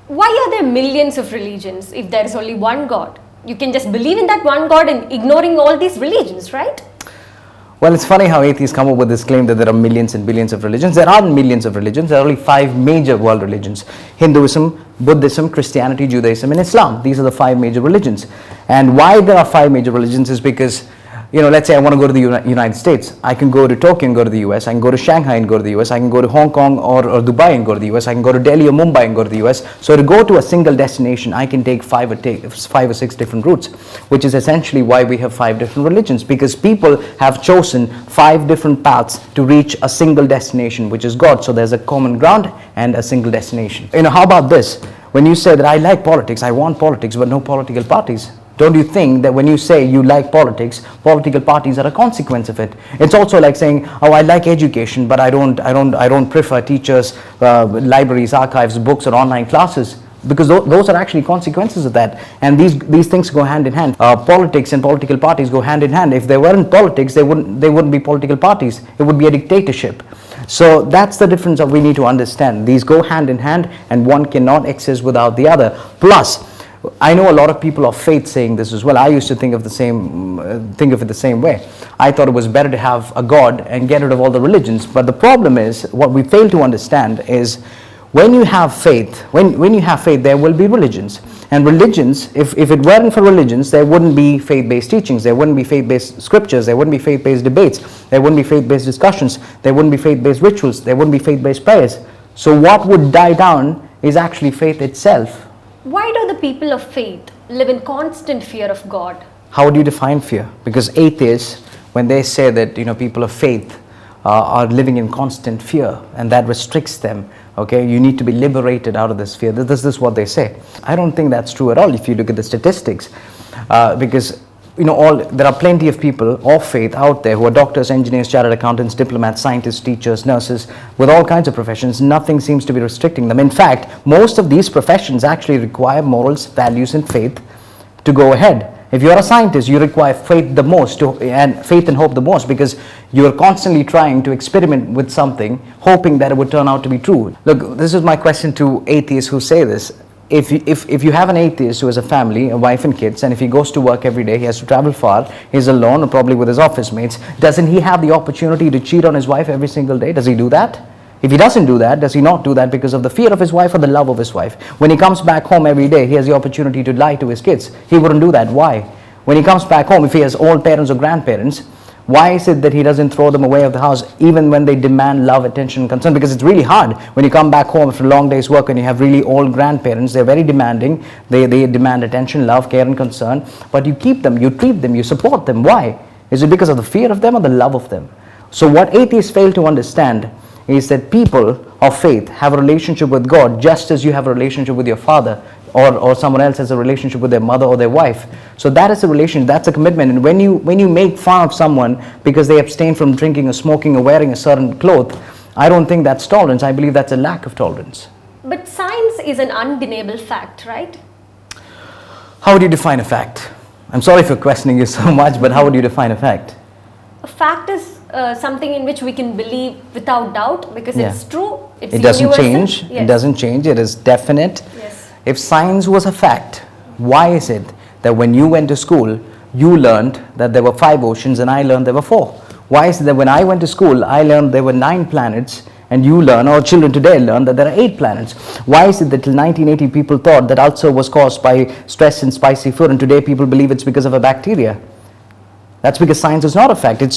Why are there millions of religions if there is only one God? You can just believe in that one God and ignoring all these religions, right? Well, it's funny how atheists come up with this claim that there are millions and billions of religions. There aren't millions of religions. There are only 5 major world religions: Hinduism, Buddhism, Christianity, Judaism, and Islam. These are the 5 major religions. And why there are 5 major religions is because, let's say I want to go to the United States. I can go to Tokyo and go to the US. I can go to Shanghai and go to the US. I can go to Hong Kong or Dubai and go to the US. I can go to Delhi or Mumbai and go to the US. So to go to a single destination, I can take 5 or 6 different routes, which is essentially why we have 5 different religions, because people have chosen 5 different paths to reach a single destination, which is God. So there's a common ground and a single destination. How about this? When you say that I like politics, I want politics, but no political parties. Don't you think that when you say you like politics, political parties are a consequence of it? It's also like saying, oh, I like education, but I don't prefer teachers, libraries, archives, books, or online classes, because those are actually consequences of that. And these things go hand in hand. Politics and political parties go hand in hand. If there weren't politics, they wouldn't be political parties. It would be a dictatorship. So that's the difference that we need to understand. These go hand in hand, and one cannot exist without the other. Plus, I know a lot of people of faith saying this as well. I used to think of it the same way. I thought it was better to have a God and get rid of all the religions. But the problem is, what we fail to understand is, when you have faith, when you have faith, there will be religions. And religions, if it weren't for religions, there wouldn't be faith-based teachings, there wouldn't be faith-based scriptures, there wouldn't be faith-based debates, there wouldn't be faith-based discussions, there wouldn't be faith-based rituals, there wouldn't be faith-based prayers. So what would die down is actually faith itself. Why do the people of faith live in constant fear of God? How do you define fear? Because atheists, when they say that people of faith are living in constant fear, and that restricts them, okay, you need to be liberated out of this fear. This is what they say. I don't think that's true at all if you look at the statistics, because there are plenty of people of faith out there who are doctors, engineers, chartered accountants, diplomats, scientists, teachers, nurses, with all kinds of professions. Nothing seems to be restricting them. In fact, most of these professions actually require morals, values, and faith to go ahead. If you're a scientist, you require faith the most, and faith and hope the most, because you're constantly trying to experiment with something, hoping that it would turn out to be true. Look, this is my question to atheists who say this. If you have an atheist who has a family, a wife and kids, and if he goes to work every day, he has to travel far, he's alone, or probably with his office mates, doesn't he have the opportunity to cheat on his wife every single day? Does he do that? If he doesn't do that, does he not do that because of the fear of his wife or the love of his wife? When he comes back home every day, he has the opportunity to lie to his kids. He wouldn't do that. Why? When he comes back home, if he has old parents or grandparents, why is it that he doesn't throw them away of the house even when they demand love, attention, and concern? Because it's really hard when you come back home after a long day's work and you have really old grandparents. They're very demanding. They demand attention, love, care, and concern. But you keep them, you treat them, you support them. Why? Is it because of the fear of them or the love of them? So what atheists fail to understand is that people of faith have a relationship with God just as you have a relationship with your father, or someone else has a relationship with their mother or their wife. So that is a relation, that's a commitment. And when you make fun of someone because they abstain from drinking or smoking or wearing a certain cloth, I don't think that's tolerance. I believe that's a lack of tolerance. But science is an undeniable fact, right? How would you define a fact? I'm sorry for questioning you so much, but how would you define a fact? A fact is something in which we can believe without doubt, because it's true, it's it doesn't universal. change. Yes. It doesn't change. It is definite. Yes. If science was a fact, why is it that when you went to school, you learned that there were 5 oceans and I learned there were 4? Why is it that when I went to school, I learned there were 9 planets, and you learn, or children today learn, that there are 8 planets? Why is it that till 1980 people thought that ulcer was caused by stress and spicy food, and today people believe it's because of a bacteria? That's because science is not a fact. It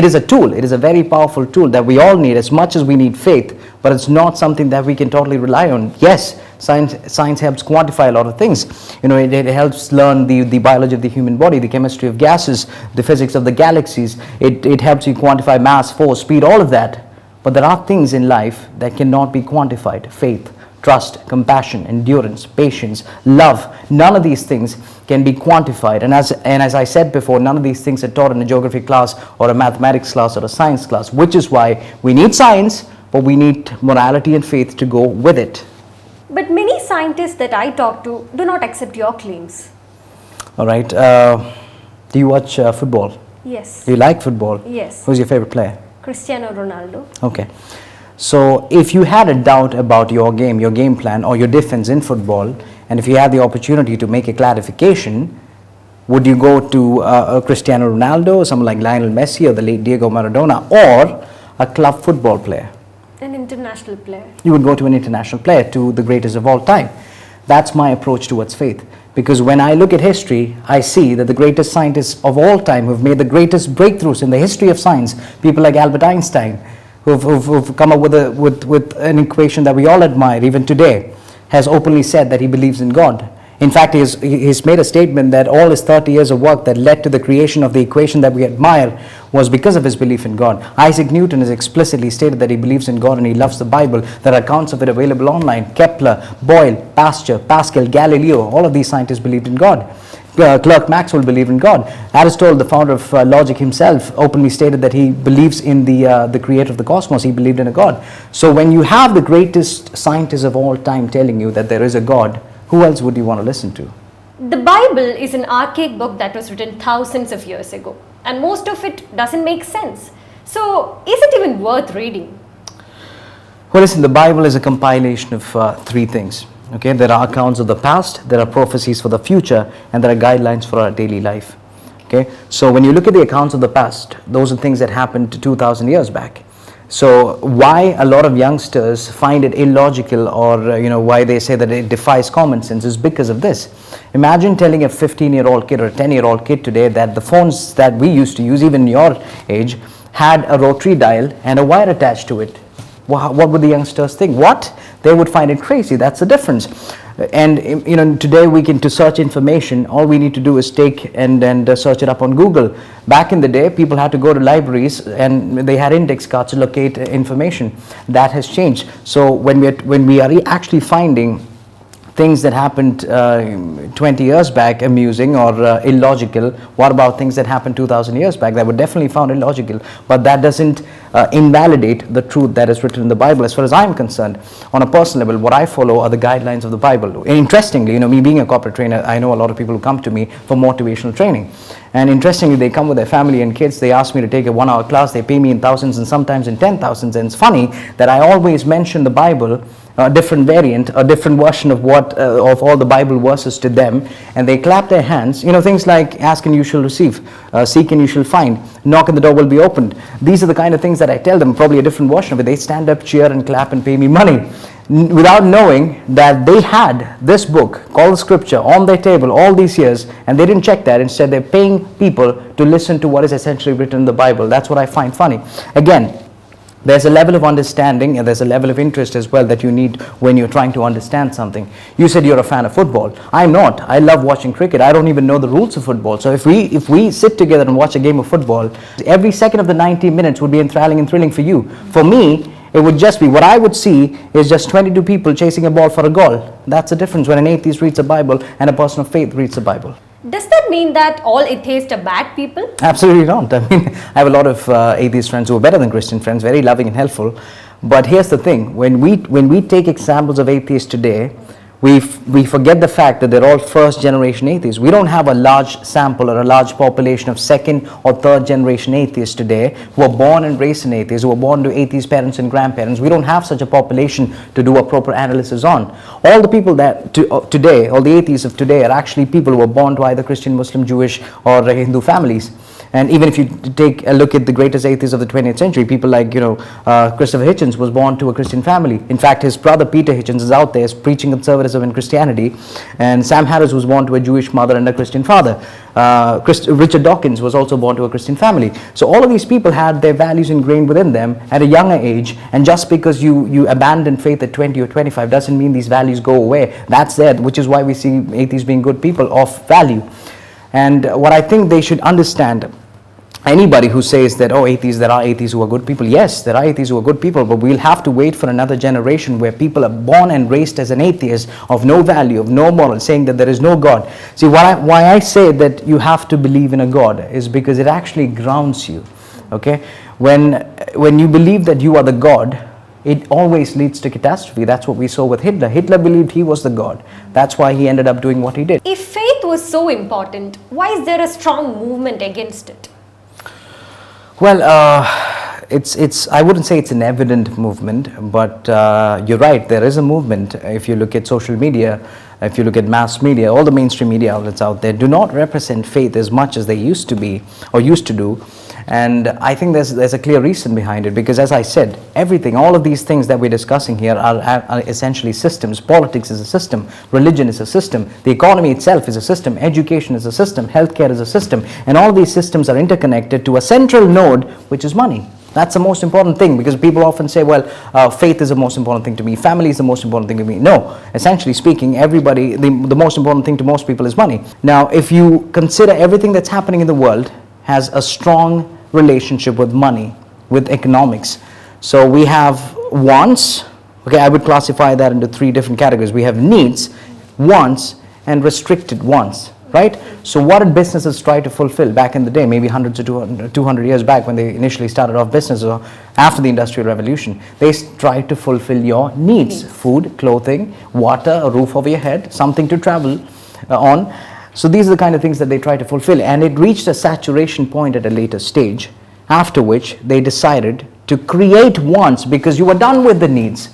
is a tool. It is a very powerful tool that we all need as much as we need faith, but it's not something that we can totally rely on. Yes, science helps quantify a lot of things. It helps learn the biology of the human body, the chemistry of gases, the physics of the galaxies. It helps you quantify mass, force, speed, all of that. But there are things in life that cannot be quantified. Faith, trust, compassion, endurance, patience, love. None of these things can be quantified. And as I said before, none of these things are taught in a geography class or a mathematics class or a science class, which is why we need science, but we need morality and faith to go with it. But many scientists that I talk to do not accept your claims. All right. Do you watch football? Yes. Do you like football? Yes. Who's your favorite player? Cristiano Ronaldo. Okay. So if you had a doubt about your game plan, or your defense in football, and if you had the opportunity to make a clarification, would you go to Cristiano Ronaldo, or someone like Lionel Messi, or the late Diego Maradona, or a club football player? An international player. You would go to an international player, to the greatest of all time. That's my approach towards faith. Because when I look at history, I see that the greatest scientists of all time who have made the greatest breakthroughs in the history of science, people like Albert Einstein, who've come up with an equation that we all admire even today, has openly said that he believes in God. In fact, he's made a statement that all his 30 years of work that led to the creation of the equation that we admire was because of his belief in God. Isaac Newton has explicitly stated that he believes in God and he loves the Bible. There are accounts of it available online. Kepler, Boyle, Pascal, Galileo, all of these scientists believed in God. Clerk Maxwell believed in God. Aristotle, the founder of logic himself, openly stated that he believes in the creator of the cosmos. He believed in a God. So when you have the greatest scientists of all time telling you that there is a God, who else would you want to listen to? The Bible is an archaic book that was written thousands of years ago, and most of it doesn't make sense. So, is it even worth reading? Well, listen, the Bible is a compilation of three things. Okay, there are accounts of the past, there are prophecies for the future, and there are guidelines for our daily life. Okay, so when you look at the accounts of the past, those are things that happened 2,000 years back. So why a lot of youngsters find it illogical, or why they say that it defies common sense, is because of this. Imagine telling a 15-year-old kid or a 10-year-old kid today that the phones that we used to use, even your age, had a rotary dial and a wire attached to it. What would the youngsters think? What? They would find it crazy. That's the difference. And today we can, to search information, all we need to do is take and search it up on Google. Back in the day, people had to go to libraries and they had index cards to locate information. That has changed. So when we are actually finding things that happened 20 years back amusing or illogical, what about things that happened 2,000 years back that were definitely found illogical? But that doesn't invalidate the truth that is written in the Bible. As far as I'm concerned, on a personal level, what I follow are the guidelines of the Bible. And interestingly, me being a corporate trainer, I know a lot of people who come to me for motivational training. And interestingly, they come with their family and kids. They ask me to take a 1-hour class. They pay me in thousands and sometimes in 10,000s. And it's funny that I always mention the Bible, a different variant, a different version of of all the Bible verses to them, and they clap their hands. Things like ask and you shall receive, seek and you shall find, knock and the door will be opened. These are the kind of things that I tell them, probably a different version of it. They stand up, cheer and clap and pay me money, without knowing that they had this book called the Scripture on their table all these years, and they didn't check that. Instead, they're paying people to listen to what is essentially written in the Bible. That's what I find funny. Again, there's a level of understanding and there's a level of interest as well that you need when you're trying to understand something. You said you're a fan of football. I'm not. I love watching cricket. I don't even know the rules of football. So if we sit together and watch a game of football, every second of the 90 minutes would be enthralling and thrilling for you. For me, it would just be, what I would see is just 22 people chasing a ball for a goal. That's the difference when an atheist reads the Bible and a person of faith reads the Bible. Does that mean that all atheists are bad people? Absolutely not. I mean, I have a lot of atheist friends who are better than Christian friends, very loving and helpful. But here's the thing, when we take examples of atheists today, we forget the fact that they're all first generation atheists. We don't have a large sample or a large population of second or third generation atheists today who are born and raised in atheists, who are born to atheist parents and grandparents. We don't have such a population to do a proper analysis on. All the people that today, all the atheists of today are actually people who were born to either Christian, Muslim, Jewish or Hindu families. And even if you take a look at the greatest atheists of the 20th century, people like, Christopher Hitchens was born to a Christian family. In fact, his brother Peter Hitchens is out there preaching conservatism and Christianity. And Sam Harris was born to a Jewish mother and a Christian father. Richard Dawkins was also born to a Christian family. So all of these people had their values ingrained within them at a younger age. And just because you abandon faith at 20 or 25 doesn't mean these values go away. That's there, which is why we see atheists being good people of value. And what I think they should understand, anybody who says that, there are atheists who are good people, yes, there are atheists who are good people, but we'll have to wait for another generation where people are born and raised as an atheist of no value, of no moral, saying that there is no God. See, why I say that you have to believe in a God is because it actually grounds you, okay? When you believe that you are the God, it always leads to catastrophe. That's what we saw with Hitler. Hitler believed he was the God. That's why he ended up doing what he did. If faith was so important, why is there a strong movement against it? Well, I wouldn't say it's an evident movement, but you're right, there is a movement. If you look at social media, if you look at mass media, all the mainstream media outlets out there do not represent faith as much as they used to be or used to do. And I think there's a clear reason behind it, because as I said, everything, all of these things that we're discussing here are essentially systems. Politics is a system, religion is a system, the economy itself is a system, education is a system, healthcare is a system, and all these systems are interconnected to a central node, which is money. That's the most important thing, because people often say, well, faith is the most important thing to me, family is the most important thing to me. No, essentially speaking, everybody, the most important thing to most people is money. Now, if you consider everything that's happening in the world has a strong relationship with money, with economics. So we have wants, okay, I would classify that into three different categories. We have needs, wants, and restricted wants. Right? So what did businesses try to fulfill back in the day, maybe hundreds of 200 years back when they initially started off business, or after the Industrial Revolution? They tried to fulfill your needs, food, clothing, water, a roof over your head, something to travel on. So these are the kind of things that they try to fulfill, and it reached a saturation point at a later stage, after which they decided to create wants, because you were done with the needs.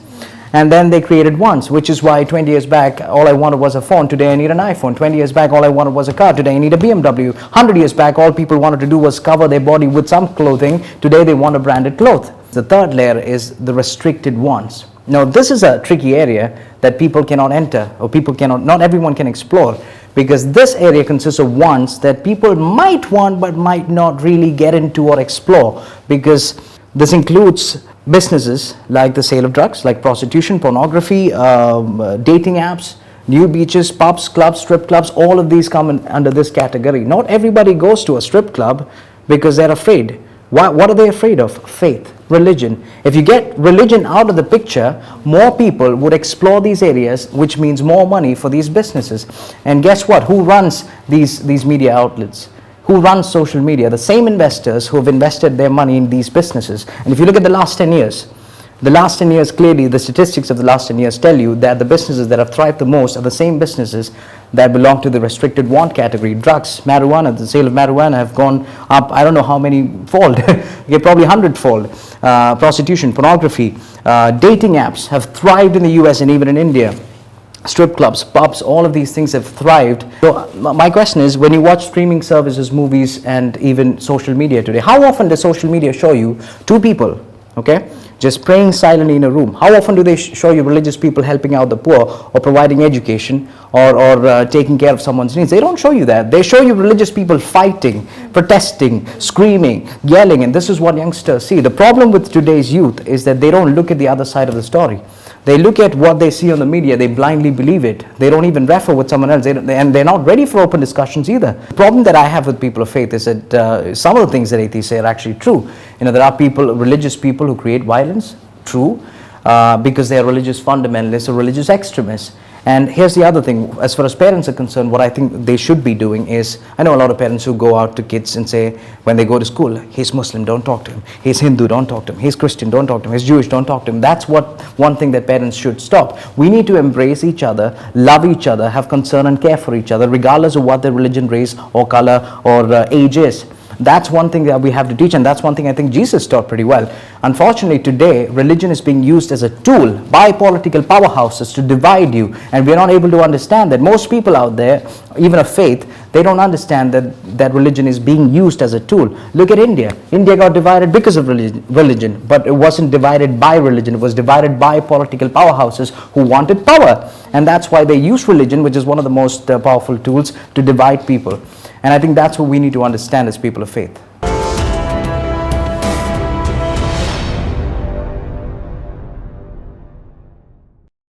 And then they created wants, which is why 20 years back, all I wanted was a phone. Today I need an iPhone. 20 years back, all I wanted was a car. Today I need a BMW. 100 years back, all people wanted to do was cover their body with some clothing. Today they want a branded cloth. The third layer is the restricted wants. Now, this is a tricky area that people cannot enter, or not everyone can explore, because this area consists of wants that people might want but might not really get into or explore, because this includes businesses like the sale of drugs, like prostitution, pornography, dating apps, new beaches, pubs, clubs, strip clubs. All of these come under this category. Not everybody goes to a strip club because they're afraid. What are they afraid of? Faith, religion. If you get religion out of the picture, more people would explore these areas, which means more money for these businesses. And guess what? Who runs these media outlets? Who runs social media? The same investors who have invested their money in these businesses. And if you look at the last 10 years, clearly the statistics of the last 10 years tell you that the businesses that have thrived the most are the same businesses that belong to the restricted want category. Drugs, marijuana, the sale of marijuana have gone up, I don't know how many fold, okay, probably 100-fold. Prostitution, pornography, dating apps have thrived in the US and even in India. Strip clubs, pubs, all of these things have thrived. So my question is, when you watch streaming services, movies, and even social media today, how often does social media show you two people, okay, just praying silently in a room? How often do they show you religious people helping out the poor, or providing education, or taking care of someone's needs? They don't show you that. They show you religious people fighting, protesting, screaming, yelling, and this is what youngsters see. The problem with today's youth is that they don't look at the other side of the story. They look at what they see on the media, they blindly believe it. They don't even refer with someone else, and they're not ready for open discussions either. The problem that I have with people of faith is that some of the things that atheists say are actually true. You know, there are religious people who create violence, true, because they are religious fundamentalists or religious extremists. And here's the other thing, as far as parents are concerned, what I think they should be doing is, I know a lot of parents who go out to kids and say, when they go to school, he's Muslim, don't talk to him. He's Hindu, don't talk to him. He's Christian, don't talk to him. He's Jewish, don't talk to him. That's one thing that parents should stop. We need to embrace each other, love each other, have concern and care for each other, regardless of what their religion, race, or color, or age is. That's one thing that we have to teach, and that's one thing I think Jesus taught pretty well. Unfortunately, today, religion is being used as a tool by political powerhouses to divide you, and we're not able to understand that. Most people out there, even of faith, they don't understand that religion is being used as a tool. Look at India. India got divided because of religion, but it wasn't divided by religion. It was divided by political powerhouses who wanted power, and that's why they use religion, which is one of the most powerful tools, to divide people. And I think that's what we need to understand as people of faith.